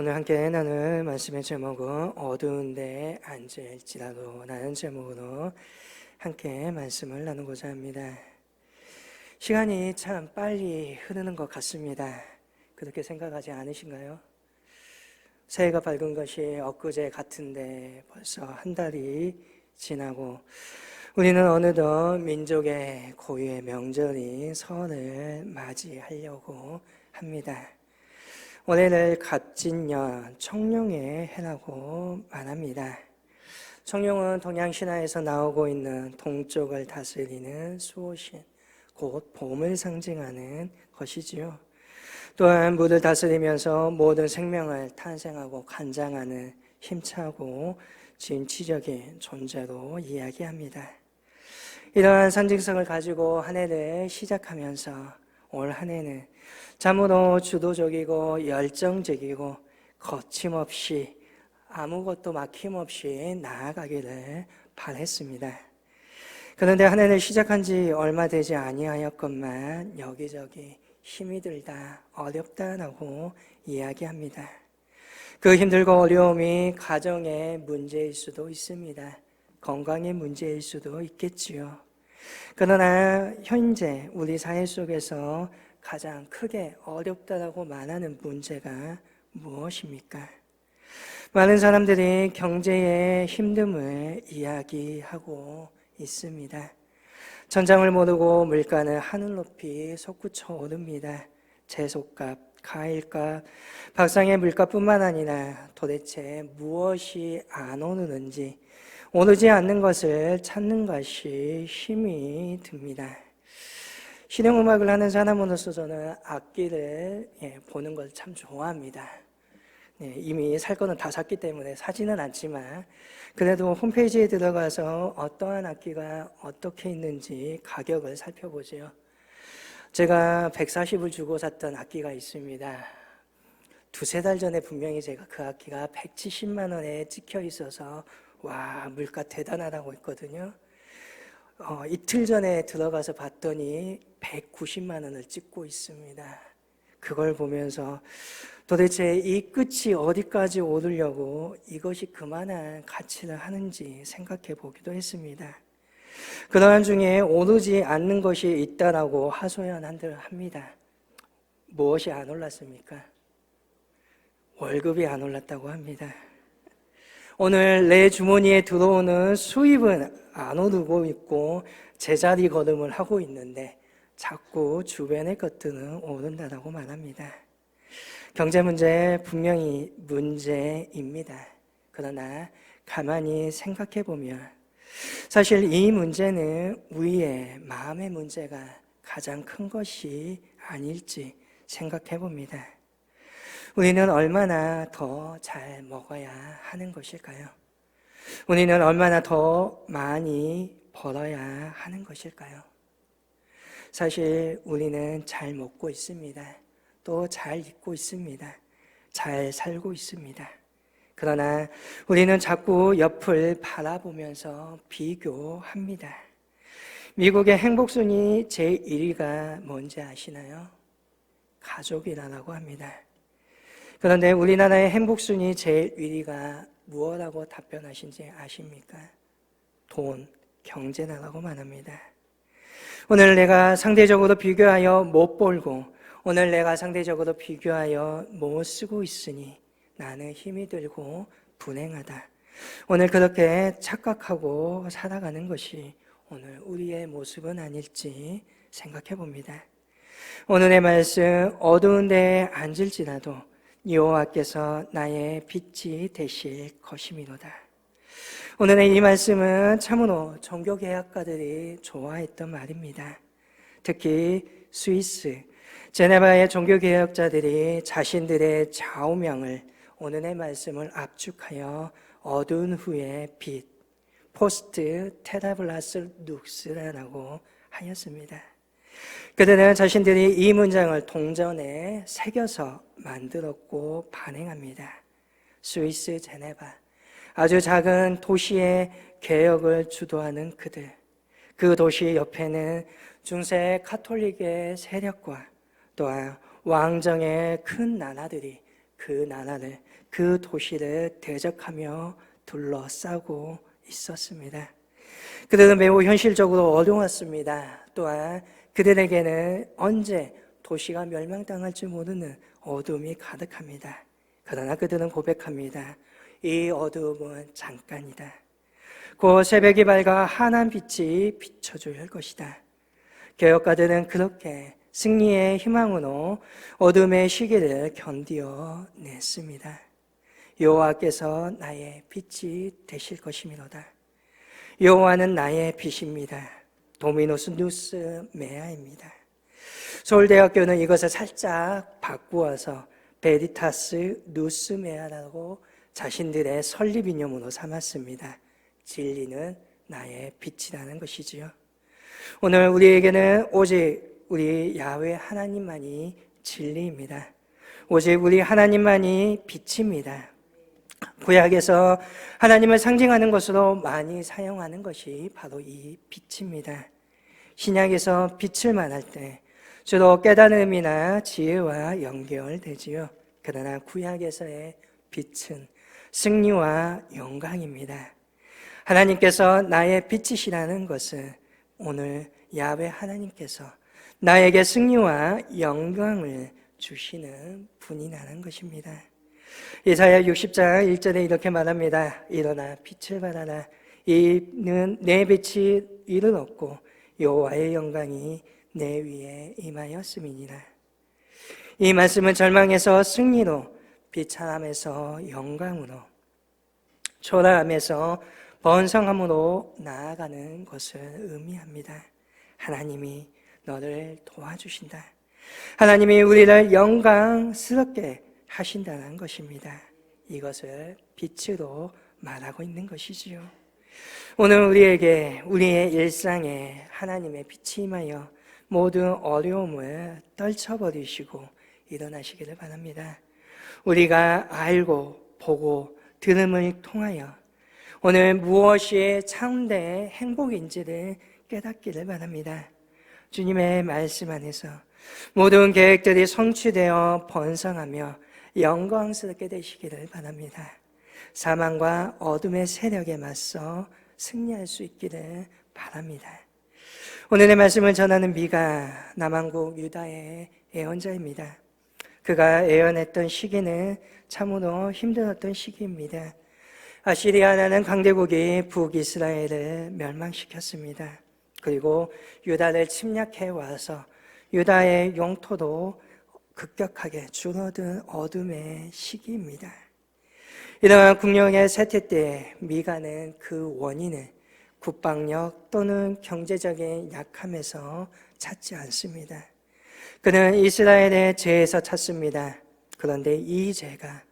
오늘 함께 나눌 말씀의 제목은 어두운 데 앉을지라도 라는 제목으로 함께 말씀을 나누고자 합니다. 시간이 참 빨리 흐르는 것 같습니다. 그렇게 생각하지 않으신가요? 새해가 밝은 것이 엊그제 같은데 벌써 한 달이 지나고 우리는 어느덧 민족의 고유의 명절인 설을 맞이하려고 합니다. 올해를 갑진년 청룡의 해라고 말합니다. 청룡은 동양신화에서 나오고 있는 동쪽을 다스리는 수호신, 곧 봄을 상징하는 것이지요. 또한 물을 다스리면서 모든 생명을 탄생하고 관장하는 힘차고 진취적인 존재로 이야기합니다. 이러한 상징성을 가지고 한 해를 시작하면서 올 한 해는 참으로 주도적이고 열정적이고 거침없이 아무것도 막힘없이 나아가기를 바랬습니다. 그런데 한 해를 시작한 지 얼마 되지 아니하였건만 여기저기 힘이 들다 어렵다라고 이야기합니다. 그 힘들고 어려움이 가정의 문제일 수도 있습니다. 건강의 문제일 수도 있겠지요. 그러나 현재 우리 사회 속에서 가장 크게 어렵다라고 말하는 문제가 무엇입니까? 많은 사람들이 경제의 힘듦을 이야기하고 있습니다. 천장을 모르고 물가는 하늘 높이 솟구쳐 오릅니다. 채소값, 과일값, 밥상의 물가뿐만 아니라 도대체 무엇이 안 오르는지 오르지 않는 것을 찾는 것이 힘이 듭니다. 실용음악을 하는 사람으로서 저는 악기를 보는 걸 참 좋아합니다. 이미 살 거는 다 샀기 때문에 사지는 않지만 그래도 홈페이지에 들어가서 어떠한 악기가 어떻게 있는지 가격을 살펴보죠. 제가 140을 주고 샀던 악기가 있습니다. 두세 달 전에 분명히 제가 그 악기가 170만 원에 찍혀 있어서 와, 물가 대단하다고 했거든요. 이틀 전에 들어가서 봤더니 190만 원을 찍고 있습니다. 그걸 보면서 도대체 이 끝이 어디까지 오르려고 이것이 그만한 가치를 하는지 생각해 보기도 했습니다. 그러한 중에 오르지 않는 것이 있다라고 하소연한들 합니다. 무엇이 안 올랐습니까? 월급이 안 올랐다고 합니다. 오늘 내 주머니에 들어오는 수입은 안 오르고 있고 제자리 걸음을 하고 있는데 자꾸 주변의 것들은 오른다라고 말합니다. 경제 문제 분명히 문제입니다. 그러나 가만히 생각해 보면 사실 이 문제는 우리의 마음의 문제가 가장 큰 것이 아닐지 생각해 봅니다. 우리는 얼마나 더 잘 먹어야 하는 것일까요? 우리는 얼마나 더 많이 벌어야 하는 것일까요? 사실 우리는 잘 먹고 있습니다. 또 잘 입고 있습니다. 잘 살고 있습니다. 그러나 우리는 자꾸 옆을 바라보면서 비교합니다. 미국의 행복순위 제1위가 뭔지 아시나요? 가족이라고 합니다. 그런데 우리나라의 행복순위 제1위가 무엇라고 답변하신지 아십니까? 돈, 경제라고 말합니다. 오늘 내가 상대적으로 비교하여 못 벌고 오늘 내가 상대적으로 비교하여 못 쓰고 있으니 나는 힘이 들고 불행하다. 오늘 그렇게 착각하고 살아가는 것이 오늘 우리의 모습은 아닐지 생각해 봅니다. 오늘의 말씀 어두운 데에 앉을지라도 여호와께서 나의 빛이 되실 것이미로다. 오늘의 이 말씀은 참으로 종교개혁가들이 좋아했던 말입니다. 특히 스위스, 제네바의 종교개혁자들이 자신들의 좌우명을 오늘의 말씀을 압축하여 어두운 후의 빛, 포스트 테라블라스 룩스라고 하였습니다. 그들은 자신들이 이 문장을 동전에 새겨서 만들었고 반행합니다. 스위스 제네바, 아주 작은 도시의 개혁을 주도하는 그들, 그 도시 옆에는 중세 카톨릭의 세력과 또한 왕정의 큰 나라들이 그 나라를, 그 도시를 대적하며 둘러싸고 있었습니다. 그들은 매우 현실적으로 어려웠습니다. 또한 그들에게는 언제 도시가 멸망당할지 모르는 어둠이 가득합니다. 그러나 그들은 고백합니다. 이 어두움은 잠깐이다. 곧 새벽이 밝아 환한 빛이 비춰줄 것이다. 개혁가들은 그렇게 승리의 희망으로 어둠의 시기를 견디어냈습니다. 여호와께서 나의 빛이 되실 것이미로다. 여호와는 나의 빛입니다. 도미노스 누스 메아입니다. 서울대학교는 이것을 살짝 바꾸어서 베리타스 누스 메아라고 자신들의 설립 이념으로 삼았습니다. 진리는 나의 빛이라는 것이지요. 오늘 우리에게는 오직 우리 야훼 하나님만이 진리입니다. 오직 우리 하나님만이 빛입니다. 구약에서 하나님을 상징하는 것으로 많이 사용하는 것이 바로 이 빛입니다. 신약에서 빛을 말할 때 주로 깨달음이나 지혜와 연결되지요. 그러나 구약에서의 빛은 승리와 영광입니다. 하나님께서 나의 빛이시라는 것은 오늘 야훼 하나님께서 나에게 승리와 영광을 주시는 분이라는 것입니다. 이사야 60장 1절에 이렇게 말합니다. 일어나 빛을 발하라. 이는 내 빛이 이를 얻고 여호와의 영광이 내 위에 임하였음이니라. 이 말씀은 절망에서 승리로, 비참함에서 영광으로, 초라함에서 번성함으로 나아가는 것을 의미합니다. 하나님이 너를 도와주신다. 하나님이 우리를 영광스럽게 하신다는 것입니다. 이것을 빛으로 말하고 있는 것이지요. 오늘 우리에게 우리의 일상에 하나님의 빛이 임하여 모든 어려움을 떨쳐버리시고 일어나시기를 바랍니다. 우리가 알고 보고 들음을 통하여 오늘 무엇이 참된 행복인지를 깨닫기를 바랍니다. 주님의 말씀 안에서 모든 계획들이 성취되어 번성하며 영광스럽게 되시기를 바랍니다. 사망과 어둠의 세력에 맞서 승리할 수 있기를 바랍니다. 오늘의 말씀을 전하는 미가 남왕국 유다의 예언자입니다. 그가 예언했던 시기는 참으로 힘들었던 시기입니다. 아시리아라는 강대국이 북이스라엘을 멸망시켰습니다. 그리고 유다를 침략해 와서 유다의 영토도 급격하게 줄어든 어둠의 시기입니다. 이러한 국력의 쇠퇴 때 미가는 그 원인을 국방력 또는 경제적인 약함에서 찾지 않습니다. 그는 이스라엘의 죄에서 찾습니다. 그런데 이 죄가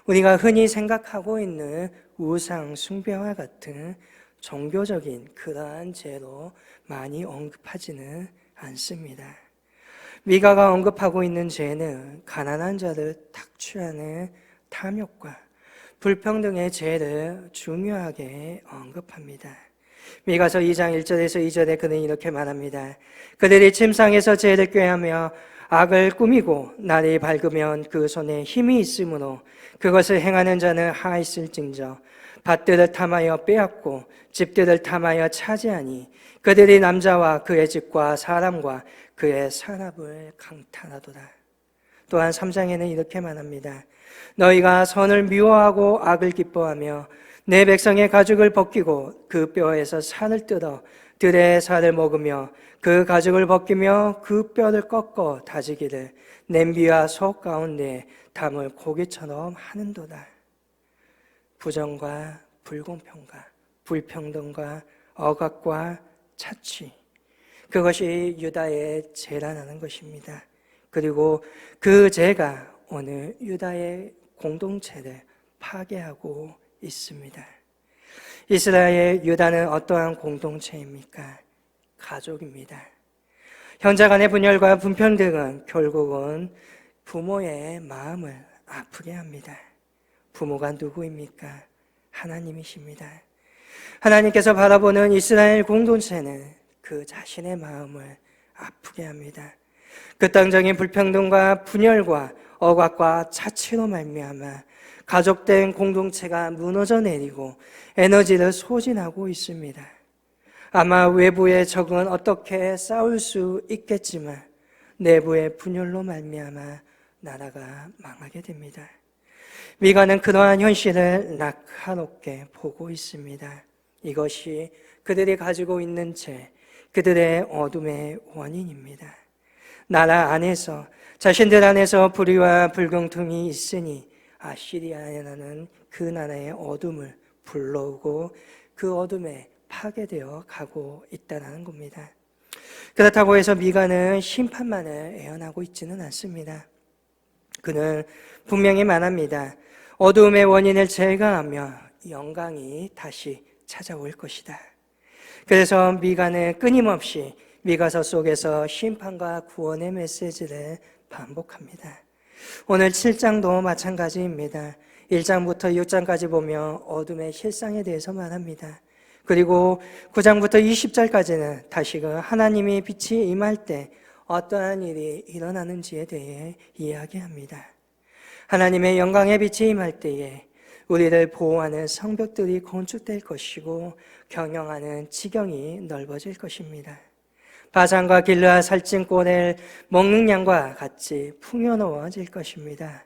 우리가 흔히 생각하고 있는 우상 숭배와 같은 종교적인 그러한 죄로 많이 언급하지는 않습니다. 미가가 언급하고 있는 죄는 가난한 자를 탁취하는 탐욕과 불평등의 죄를 중요하게 언급합니다. 미가서 2장 1절에서 2절에 그는 이렇게 말합니다. 그들이 침상에서 죄를 꾀하며 악을 꾸미고 날이 밝으면 그 손에 힘이 있으므로 그것을 행하는 자는 하있을징저 밭들을 탐하여 빼앗고 집들을 탐하여 차지하니 그들이 남자와 그의 집과 사람과 그의 산업을 강탈하도다. 또한 3장에는 이렇게 말합니다. 너희가 선을 미워하고 악을 기뻐하며 내 백성의 가죽을 벗기고 그 뼈에서 살을 뜯어 들의 살을 먹으며 그 가죽을 벗기며 그 뼈를 꺾어 다지기를 냄비와 속 가운데 담을 고기처럼 하는도다. 부정과 불공평과 불평등과 억압과 차취, 그것이 유다의 죄라는 것입니다. 그리고 그 죄가 오늘 유다의 공동체를 파괴하고 있습니다. 이스라엘 유다는 어떠한 공동체입니까? 가족입니다. 형제 간의 분열과 불평등은 결국은 부모의 마음을 아프게 합니다. 부모가 누구입니까? 하나님이십니다. 하나님께서 바라보는 이스라엘 공동체는 그 자신의 마음을 아프게 합니다. 그 땅적인 불평등과 분열과 억압과 차치로 말미암아 가족된 공동체가 무너져 내리고 에너지를 소진하고 있습니다. 아마 외부의 적은 어떻게 싸울 수 있겠지만 내부의 분열로 말미암아 나라가 망하게 됩니다. 미가는 그러한 현실을 날카롭게 보고 있습니다. 이것이 그들이 가지고 있는 죄, 그들의 어둠의 원인입니다. 나라 안에서, 자신들 안에서 불의와 불공평이 있으니 아시리아는 그 나라의 어둠을 불러오고 그 어둠에 파괴되어 가고 있다는 겁니다. 그렇다고 해서 미가는 심판만을 애원하고 있지는 않습니다. 그는 분명히 말합니다. 어두움의 원인을 제거하며 영광이 다시 찾아올 것이다. 그래서 미가는 끊임없이 미가서 속에서 심판과 구원의 메시지를 반복합니다. 오늘 7장도 마찬가지입니다. 1장부터 6장까지 보면 어둠의 실상에 대해서 말합니다. 그리고 9장부터 20절까지는 다시금 하나님의 빛이 임할 때 어떠한 일이 일어나는지에 대해 이야기합니다. 하나님의 영광의 빛이 임할 때에 우리를 보호하는 성벽들이 건축될 것이고 경영하는 지경이 넓어질 것입니다. 바산과 길르앗 살찐꼴을 먹는 양과 같이 풍요로워질 것입니다.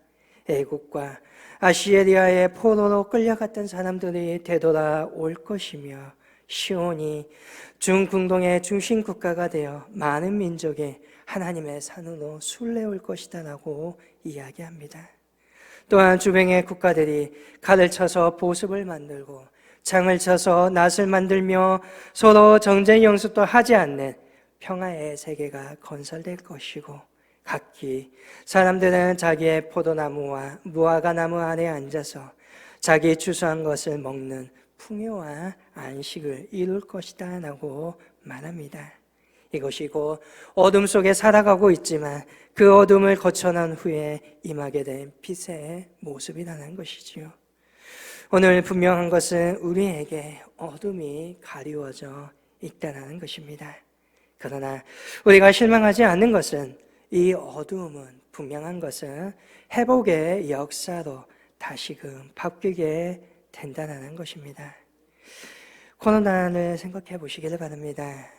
애국과 아시리아의 포로로 끌려갔던 사람들이 되돌아올 것이며 시온이 중궁동의 중심 국가가 되어 많은 민족이 하나님의 산으로 순례올 것이다 라고 이야기합니다. 또한 주변의 국가들이 칼을 쳐서 보습을 만들고 창을 쳐서 낫을 만들며 서로 정쟁 연습도 하지 않는 평화의 세계가 건설될 것이고 각기 사람들은 자기의 포도나무와 무화과나무 아래 앉아서 자기 추수한 것을 먹는 풍요와 안식을 이룰 것이다 라고 말합니다. 이것이고 어둠 속에 살아가고 있지만 그 어둠을 거쳐난 후에 임하게 된 빛의 모습이라는 것이지요. 오늘 분명한 것은 우리에게 어둠이 가리워져 있다는 것입니다. 그러나 우리가 실망하지 않는 것은 이 어두움은 분명한 것은 회복의 역사로 다시금 바뀌게 된다는 것입니다. 코로나를 생각해 보시기를 바랍니다.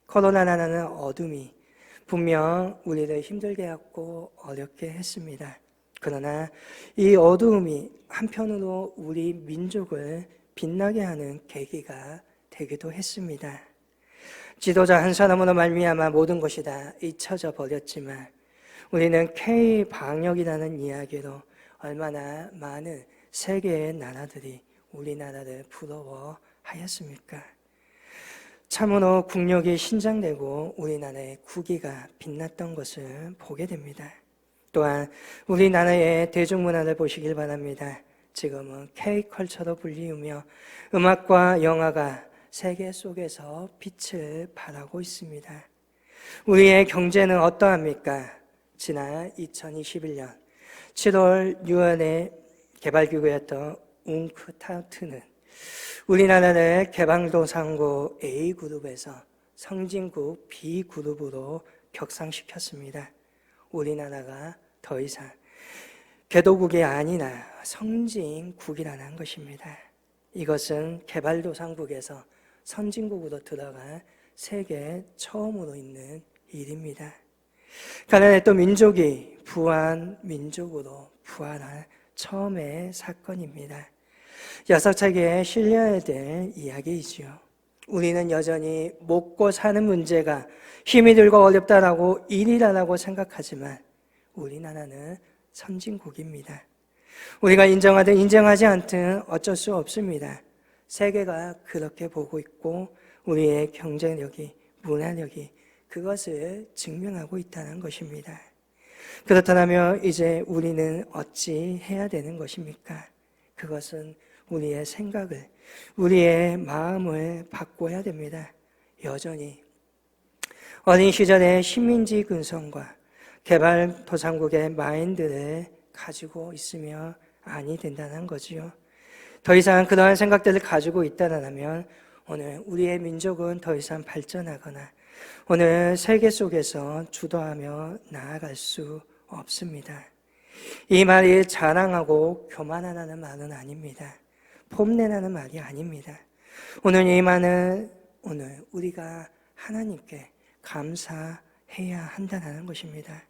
코로나라는 어둠이 분명 우리를 힘들게 하고 어렵게 했습니다. 그러나 이 어두움이 한편으로 우리 민족을 빛나게 하는 계기가 되기도 했습니다. 지도자 한 사람으로 말미암아 모든 것이 다 잊혀져 버렸지만 우리는 K-방역이라는 이야기로 얼마나 많은 세계의 나라들이 우리나라를 부러워하였습니까? 참으로 국력이 신장되고 우리나라의 국위가 빛났던 것을 보게 됩니다. 또한 우리나라의 대중문화를 보시길 바랍니다. 지금은 K컬처로 불리우며 음악과 영화가 세계 속에서 빛을 발하고 있습니다. 우리의 경제는 어떠합니까? 지난 2021년 7월 6월에 개발기구였던 웅크타트는 우리나라를 개발도상국 A그룹에서 선진국 B그룹으로 격상시켰습니다. 우리나라가 더 이상 개도국이 아니라 선진국이라는 것입니다. 이것은 개발도상국에서 선진국으로 들어간 세계 처음으로 있는 일입니다. 가나안의 민족이 부한 민족으로 부활한 처음의 사건입니다. 역사책에 실려야 될 이야기이지요. 우리는 여전히 먹고 사는 문제가 힘이 들고 어렵다라고 일이라고 생각하지만 우리나라는 선진국입니다. 우리가 인정하든 인정하지 않든 어쩔 수 없습니다. 세계가 그렇게 보고 있고 우리의 경제력이, 문화력이 그것을 증명하고 있다는 것입니다. 그렇다면 이제 우리는 어찌 해야 되는 것입니까? 그것은 우리의 생각을, 우리의 마음을 바꿔야 됩니다. 여전히 어린 시절의 식민지 근성과 개발도상국의 마인드를 가지고 있으면 아니 된다는 거지요. 더 이상 그러한 생각들을 가지고 있다면 오늘 우리의 민족은 더 이상 발전하거나 오늘 세계 속에서 주도하며 나아갈 수 없습니다. 이 말이 자랑하고 교만하다는 말은 아닙니다. 폼내라는 말이 아닙니다. 오늘 이 말은 오늘 우리가 하나님께 감사해야 한다는 것입니다.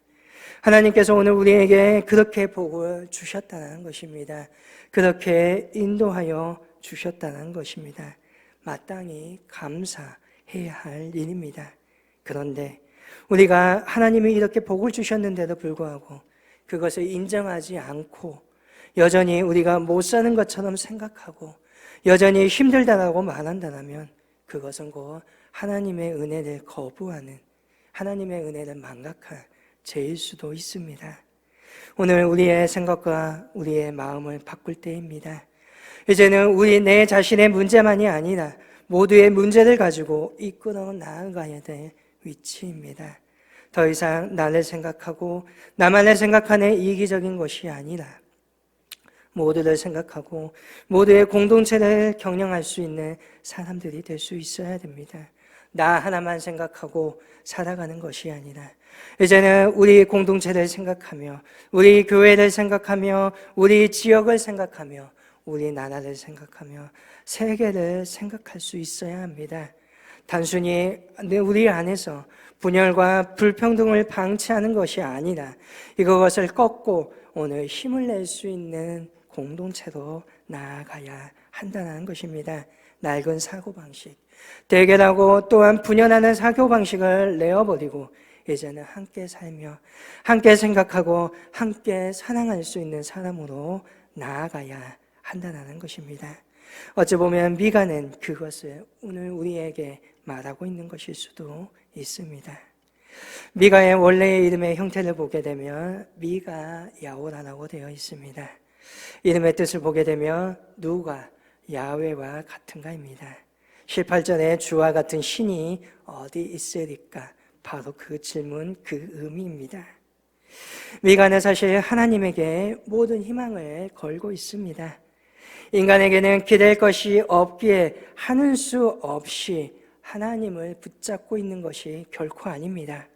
하나님께서 오늘 우리에게 그렇게 복을 주셨다는 것입니다. 그렇게 인도하여 주셨다는 것입니다. 마땅히 감사해야 할 일입니다. 그런데 우리가 하나님이 이렇게 복을 주셨는데도 불구하고 그것을 인정하지 않고 여전히 우리가 못 사는 것처럼 생각하고 여전히 힘들다라고 말한다면 그것은 곧 하나님의 은혜를 거부하는, 하나님의 은혜를 망각한 죄일 수도 있습니다. 오늘 우리의 생각과 우리의 마음을 바꿀 때입니다. 이제는 내 자신의 문제만이 아니라 모두의 문제를 가지고 이끌어 나아가야 될 위치입니다. 더 이상 나를 생각하고 나만을 생각하는 이기적인 것이 아니라 모두를 생각하고 모두의 공동체를 경영할 수 있는 사람들이 될 수 있어야 됩니다. 나 하나만 생각하고 살아가는 것이 아니라 이제는 우리 공동체를 생각하며 우리 교회를 생각하며 우리 지역을 생각하며 우리 나라를 생각하며 세계를 생각할 수 있어야 합니다. 단순히 우리 안에서 분열과 불평등을 방치하는 것이 아니라 이것을 꺾고 오늘 힘을 낼 수 있는 공동체로 나아가야 한다는 것입니다. 낡은 사고방식, 대결하고 또한 분열하는 사고방식을 내어버리고 이제는 함께 살며 함께 생각하고 함께 사랑할 수 있는 사람으로 나아가야 한다는 것입니다. 어찌 보면 미가는 그것을 오늘 우리에게 말하고 있는 것일 수도 있습니다. 미가의 원래의 이름의 형태를 보게 되면 미가 야오라라고 되어 있습니다. 이름의 뜻을 보게 되면 누가 야훼와 같은가입니다. 18절에 주와 같은 신이 어디 있으리까? 바로 그 질문, 그 의미입니다. 미가는 사실 하나님에게 모든 희망을 걸고 있습니다. 인간에게는 기댈 것이 없기에 하는 수 없이 하나님을 붙잡고 있는 것이 결코 아닙니다.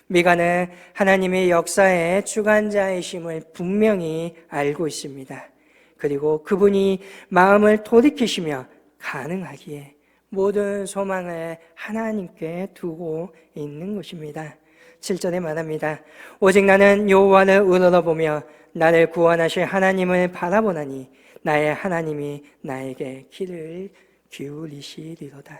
미가는 하나님의 역사의 주관자이심을 분명히 알고 있습니다. 그리고 그분이 마음을 돌이키시며 가능하기에 모든 소망을 하나님께 두고 있는 것입니다. 7절에 말합니다. 오직 나는 여호와를 우러러보며 나를 구원하실 하나님을 바라보나니 나의 하나님이 나에게 귀를 기울이시리로다.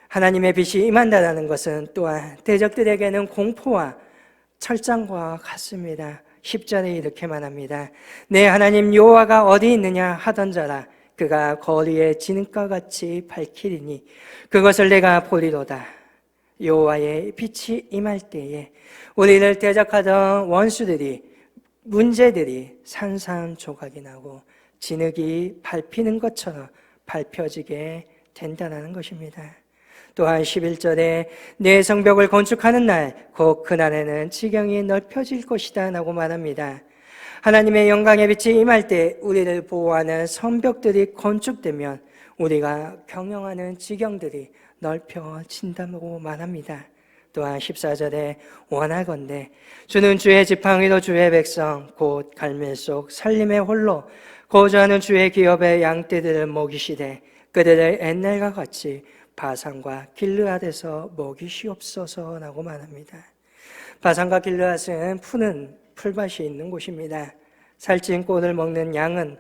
하나님의 빛이 임한다는 것은 또한 대적들에게는 공포와 철장과 같습니다. 10절에 이렇게 말합니다. 내 하나님 여호와가 어디 있느냐 하던 자라 그가 거리에 진흙과 같이 밝히리니 그것을 내가 보리로다. 여호와의 빛이 임할 때에 우리를 대적하던 원수들이 문제들이 산산조각이 나고 진흙이 밟히는 것처럼 밟혀지게 된다는 것입니다. 또한 11절에 내 성벽을 건축하는 날 곧 그날에는 지경이 넓혀질 것이다 라고 말합니다. 하나님의 영광의 빛이 임할 때 우리를 보호하는 성벽들이 건축되면 우리가 경영하는 지경들이 넓혀진다고 말합니다. 또한 14절에 원하건대 주는 주의 지팡이로 주의 백성 곧 갈멜 속 살림의 홀로 거주하는 주의 기업의 양떼들을 먹이시되 그들을 옛날과 같이 바산과 길르앗에서 먹이시옵소서라고 말합니다. 바산과 길르앗은 푸는 풀밭이 있는 곳입니다. 살찐 꼴을 먹는 양은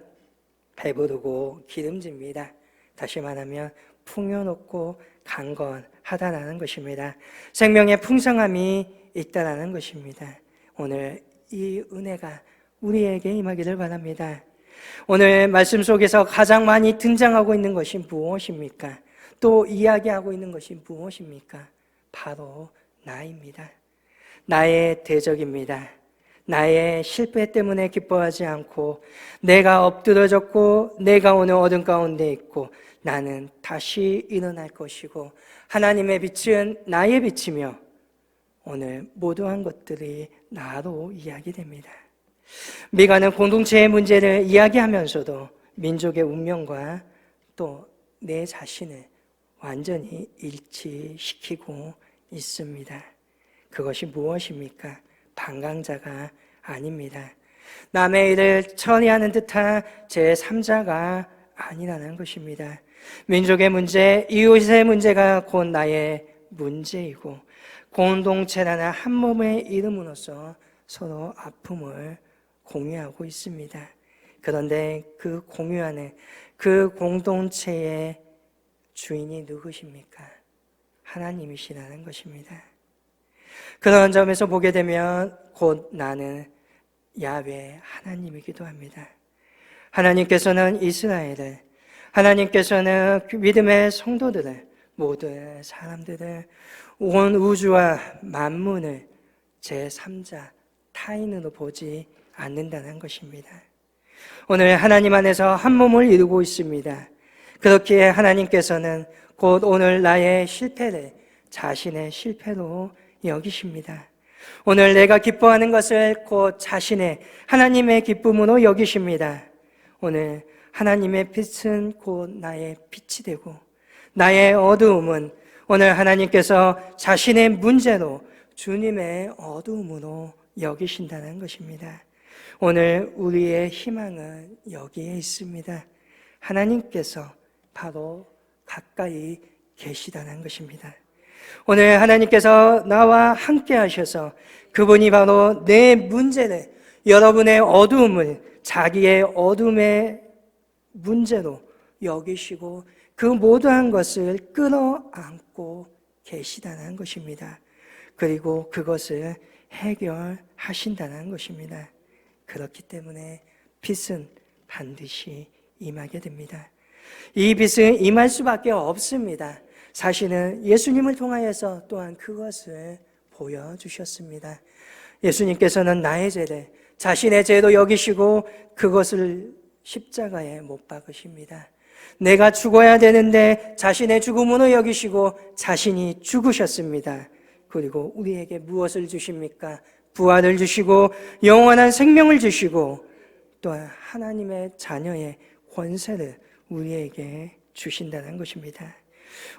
배부르고 기름집니다. 다시 말하면 풍요롭고 강건하다라는 것입니다. 생명의 풍성함이 있다라는 것입니다. 오늘 이 은혜가 우리에게 임하기를 바랍니다. 오늘 말씀 속에서 가장 많이 등장하고 있는 것이 무엇입니까? 또 이야기하고 있는 것이 무엇입니까? 바로 나입니다. 나의 대적입니다. 나의 실패 때문에 기뻐하지 않고 내가 엎드러졌고 내가 오늘 어둠 가운데 있고 나는 다시 일어날 것이고 하나님의 빛은 나의 빛이며 오늘 모두한 것들이 나로 이야기됩니다. 미가는 공동체의 문제를 이야기하면서도 민족의 운명과 또 내 자신을 완전히 일치시키고 있습니다. 그것이 무엇입니까? 방랑자가 아닙니다. 남의 일을 처리하는 듯한 제3자가 아니라는 것입니다. 민족의 문제, 이웃의 문제가 곧 나의 문제이고 공동체라는 한 몸의 이름으로서 서로 아픔을 공유하고 있습니다. 그런데 그 공유하는 그 공동체의 주인이 누구십니까? 하나님이시라는 것입니다. 그런 점에서 보게 되면 곧 나는 야훼 하나님이기도 합니다. 하나님께서는 이스라엘을, 하나님께서는 그 믿음의 성도들을, 모든 사람들을, 온 우주와 만문을 제3자 타인으로 보지 않는다는 것입니다. 오늘 하나님 안에서 한 몸을 이루고 있습니다. 그렇기에 하나님께서는 곧 오늘 나의 실패를 자신의 실패로 여기십니다. 오늘 내가 기뻐하는 것을 곧 자신의 하나님의 기쁨으로 여기십니다. 오늘 하나님의 빛은 곧 나의 빛이 되고 나의 어두움은 오늘 하나님께서 자신의 문제로 주님의 어두움으로 여기신다는 것입니다. 오늘 우리의 희망은 여기에 있습니다. 하나님께서 바로 가까이 계시다는 것입니다. 오늘 하나님께서 나와 함께 하셔서 그분이 바로 내 문제를, 여러분의 어두움을 자기의 어둠의 문제로 여기시고 그 모든 것을 끌어안고 계시다는 것입니다. 그리고 그것을 해결하신다는 것입니다. 그렇기 때문에 빛은 반드시 임하게 됩니다. 이 빛은 임할 수밖에 없습니다. 사실은 예수님을 통하여서 또한 그것을 보여주셨습니다. 예수님께서는 나의 죄를 자신의 죄로 여기시고 그것을 십자가에 못 박으십니다. 내가 죽어야 되는데 자신의 죽음으로 여기시고 자신이 죽으셨습니다. 그리고 우리에게 무엇을 주십니까? 부활을 주시고 영원한 생명을 주시고 또한 하나님의 자녀의 권세를 우리에게 주신다는 것입니다.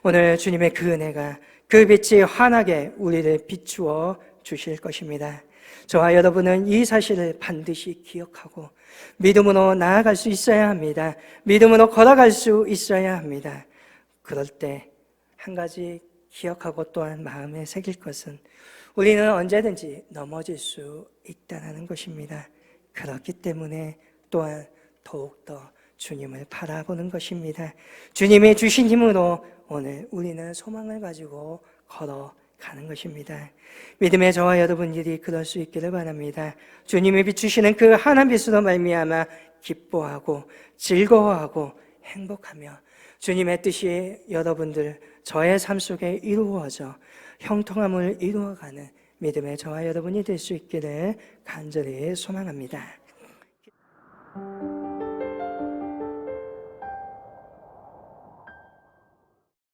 오늘 주님의 그 은혜가 그 빛이 환하게 우리를 비추어 주실 것입니다. 저와 여러분은 이 사실을 반드시 기억하고 믿음으로 나아갈 수 있어야 합니다. 믿음으로 걸어갈 수 있어야 합니다. 그럴 때 한 가지 기억하고 또한 마음에 새길 것은 우리는 언제든지 넘어질 수 있다는 것입니다. 그렇기 때문에 또한 더욱더 주님을 바라보는 것입니다. 주님이 주신 힘으로 오늘 우리는 소망을 가지고 걸어가는 것입니다. 믿음의 저와 여러분들이 그럴 수 있기를 바랍니다. 주님이 비추시는 그 하나님 빛으로 말미암아 기뻐하고 즐거워하고 행복하며 주님의 뜻이 여러분들 저의 삶 속에 이루어져 형통함을 이루어가는 믿음의 저와 여러분이 될 수 있기를 간절히 소망합니다.